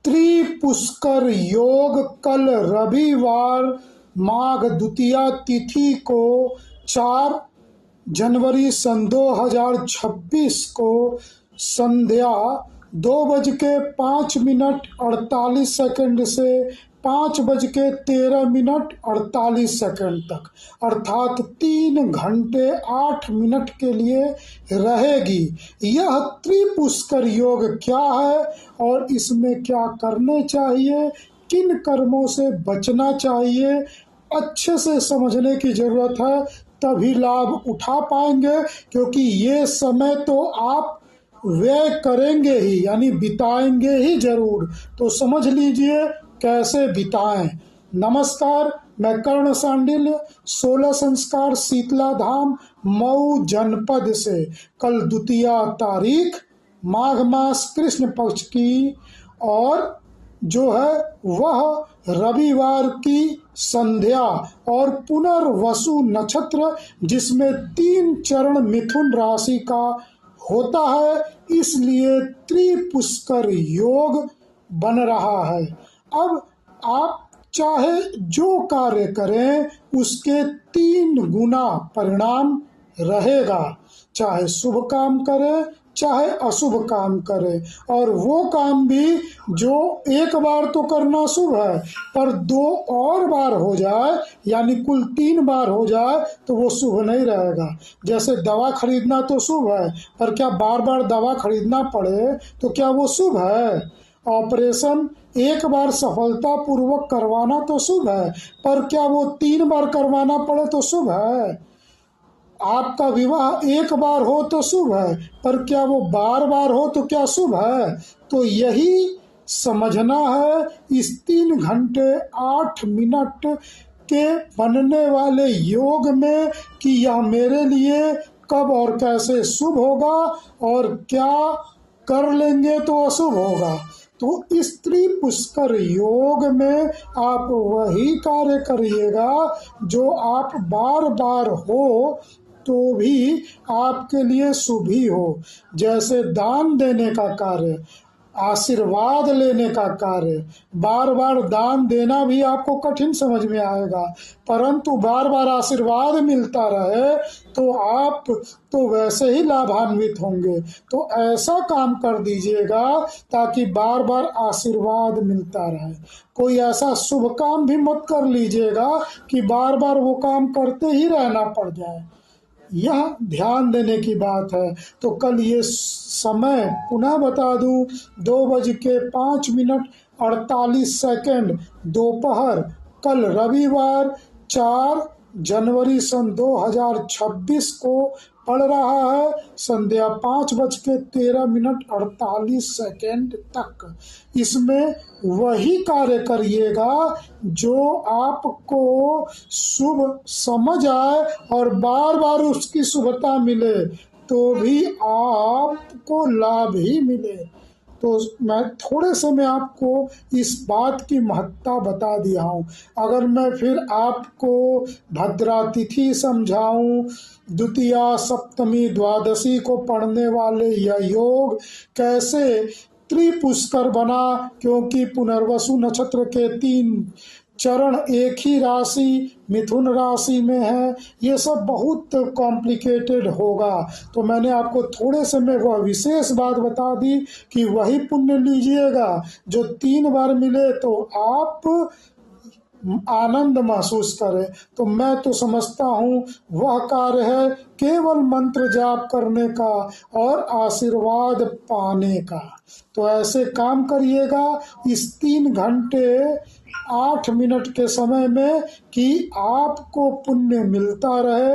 त्रिपुष्कर योग कल रविवार माघ द्वितीया तिथि को 4 जनवरी सन 2026 को संध्या 2:05 से 5:13 तक अर्थात 3 घंटे 8 मिनट के लिए रहेगी। यह त्रिपुष्कर योग क्या है और इसमें क्या करने चाहिए, किन कर्मों से बचना चाहिए, अच्छे से समझने की जरूरत है, तभी लाभ उठा पाएंगे। क्योंकि ये समय तो आप व्यय करेंगे ही, यानी बिताएंगे ही जरूर। तो समझ लीजिए कैसे बिताएं। नमस्कार, मैं कर्ण सांडिल्य 16 संस्कार शीतला धाम मऊ जनपद से कल द्वितीया तारीख माघ मास कृष्ण पक्ष की और जो है वह रविवार की संध्या और पुनर्वसु नक्षत्र जिसमें 3 चरण मिथुन राशि का होता है, इसलिए त्रिपुष्कर योग बन रहा है। अब आप चाहे जो कार्य करें उसके 3 गुना परिणाम रहेगा। चाहे शुभ काम करें चाहे अशुभ काम करें, और वो काम भी जो एक बार तो करना शुभ है पर 2 और बार हो जाए, यानी कुल 3 बार हो जाए तो वो शुभ नहीं रहेगा। जैसे दवा खरीदना तो शुभ है, पर क्या बार बार दवा खरीदना पड़े तो क्या वो शुभ है? ऑपरेशन एक बार सफलतापूर्वक करवाना तो शुभ है, पर क्या वो 3 बार करवाना पड़े तो शुभ है? आपका विवाह एक बार हो तो शुभ है, पर क्या वो बार बार हो तो क्या शुभ है? तो यही समझना है इस 3 घंटे 8 मिनट के बनने वाले योग में कि यह मेरे लिए कब और कैसे शुभ होगा और क्या कर लेंगे तो अशुभ होगा। तो इस त्रिपुष्कर योग में आप वही कार्य करिएगा जो आप बार बार हो तो भी आपके लिए शुभ ही हो। जैसे दान देने का कार्य, आशीर्वाद लेने का कार्य। बार बार दान देना भी आपको कठिन समझ में आएगा, परंतु बार बार आशीर्वाद मिलता रहे तो आप तो वैसे ही लाभान्वित होंगे। तो ऐसा काम कर दीजिएगा ताकि बार बार आशीर्वाद मिलता रहे। कोई ऐसा शुभ काम भी मत कर लीजिएगा कि बार बार वो काम करते ही रहना पड़ जाए। यह ध्यान देने की बात है। तो कल ये समय पुनः बता दूं, 2:05 दोपहर, कल रविवार 4 जनवरी सन 2026 को पड़ रहा है संध्या 5:13 तक। इसमें वही कार्य करिएगा जो आपको शुभ समझ आए और बार बार उसकी शुभता मिले तो भी आपको लाभ ही मिले। तो मैं थोड़े से में आपको इस बात की महत्ता बता दिया हूँ। अगर मैं फिर आपको भद्रा तिथि समझाऊं, द्वितीया सप्तमी द्वादशी को पढ़ने वाले यह योग कैसे त्रिपुष्कर बना, क्योंकि पुनर्वसु नक्षत्र के 3 चरण एक ही राशि मिथुन राशि में है, ये सब बहुत कॉम्प्लिकेटेड होगा। तो मैंने आपको थोड़े से में वह विशेष बात बता दी कि वही पुण्य लीजिएगा जो 3 बार मिले तो आप आनंद महसूस करें। तो मैं तो समझता हूँ वह कार्य है केवल मंत्र जाप करने का और आशीर्वाद पाने का। तो ऐसे काम करिएगा इस 3 घंटे 8 मिनट के समय में कि आपको पुण्य मिलता रहे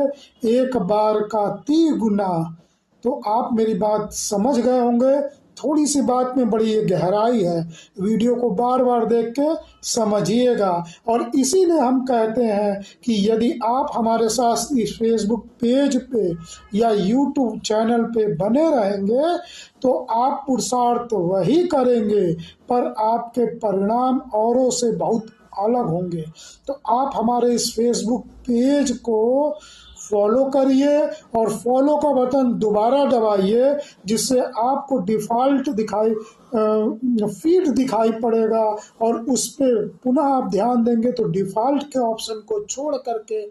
एक बार का 3 गुना। तो आप मेरी बात समझ गए होंगे। थोड़ी सी बात में बड़ी गहराई है, वीडियो को बार बार देख के समझिएगा। और इसीलिए हम कहते हैं कि यदि आप हमारे साथ इस फेसबुक पेज पे या यूट्यूब चैनल पे बने रहेंगे तो आप पुरुषार्थ वही करेंगे पर आपके परिणाम औरों से बहुत अलग होंगे। तो आप हमारे इस फेसबुक पेज को फॉलो करिए और फॉलो का बटन दोबारा दबाइए, जिससे आपको डिफ़ॉल्ट फीड दिखाई पड़ेगा और उस पर पुनः आप ध्यान देंगे तो डिफ़ॉल्ट के ऑप्शन को छोड़ करके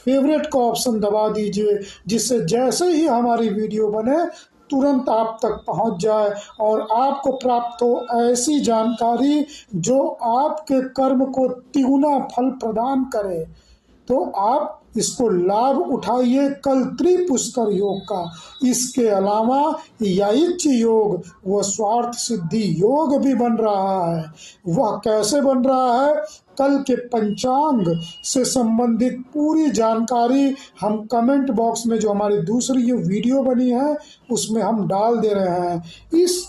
फेवरेट का ऑप्शन दबा दीजिए, जिससे जैसे ही हमारी वीडियो बने तुरंत आप तक पहुंच जाए और आपको प्राप्त हो ऐसी जानकारी जो आपके कर्म को तिगुना फल प्रदान करे। तो आप इसको लाभ उठाइए कल त्रिपुष्कर योग का। इसके अलावा याइच योग व स्वार्थ सिद्धि योग भी बन रहा है। वह कैसे बन रहा है? कल के पंचांग से संबंधित पूरी जानकारी हम कमेंट बॉक्स में, जो हमारी दूसरी ये वीडियो बनी है उसमें हम डाल दे रहे हैं। इस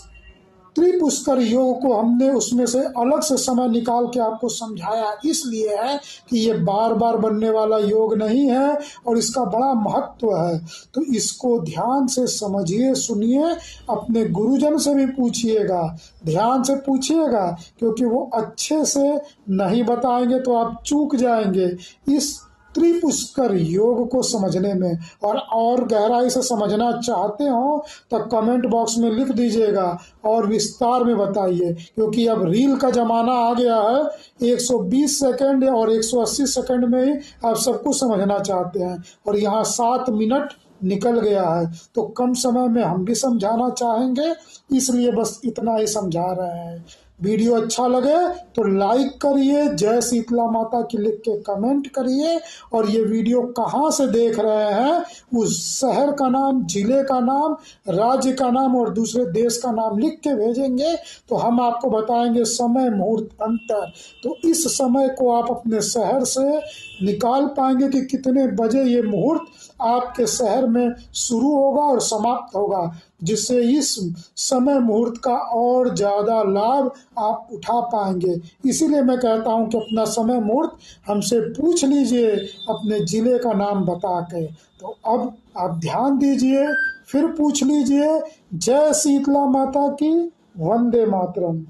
त्रिपुष्कर योग को हमने उसमें से अलग से समय निकाल के आपको समझाया इसलिए है कि ये बार बार बनने वाला योग नहीं है और इसका बड़ा महत्व है। तो इसको ध्यान से समझिए, सुनिए, अपने गुरुजन से भी पूछिएगा, ध्यान से पूछिएगा, क्योंकि वो अच्छे से नहीं बताएंगे तो आप चूक जाएंगे इस त्रिपुष्कर योग को समझने में। और गहराई से समझना चाहते हो तो कमेंट बॉक्स में लिख दीजिएगा और विस्तार में बताइए, क्योंकि अब रील का ज़माना आ गया है। 120 सेकंड और 180 सेकंड में ही आप सब कुछ समझना चाहते हैं और यहाँ 7 मिनट निकल गया है, तो कम समय में हम भी समझाना चाहेंगे, इसलिए बस इतना ही समझा रहे हैं। वीडियो अच्छा लगे तो लाइक करिए, जय शीतला माता की लिख के कमेंट करिए और ये वीडियो कहाँ से देख रहे हैं उस शहर का नाम, जिले का नाम, राज्य का नाम और दूसरे देश का नाम लिख के भेजेंगे तो हम आपको बताएंगे समय मुहूर्त अंतर। तो इस समय को आप अपने शहर से निकाल पाएंगे कि कितने बजे ये मुहूर्त आपके शहर में शुरू होगा और समाप्त होगा, जिससे इस समय मुहूर्त का और ज़्यादा लाभ आप उठा पाएंगे। इसीलिए मैं कहता हूं कि अपना समय मुहूर्त हमसे पूछ लीजिए अपने ज़िले का नाम बता के। तो अब आप ध्यान दीजिए, फिर पूछ लीजिए। जय शीतला माता की, वंदे मातरम।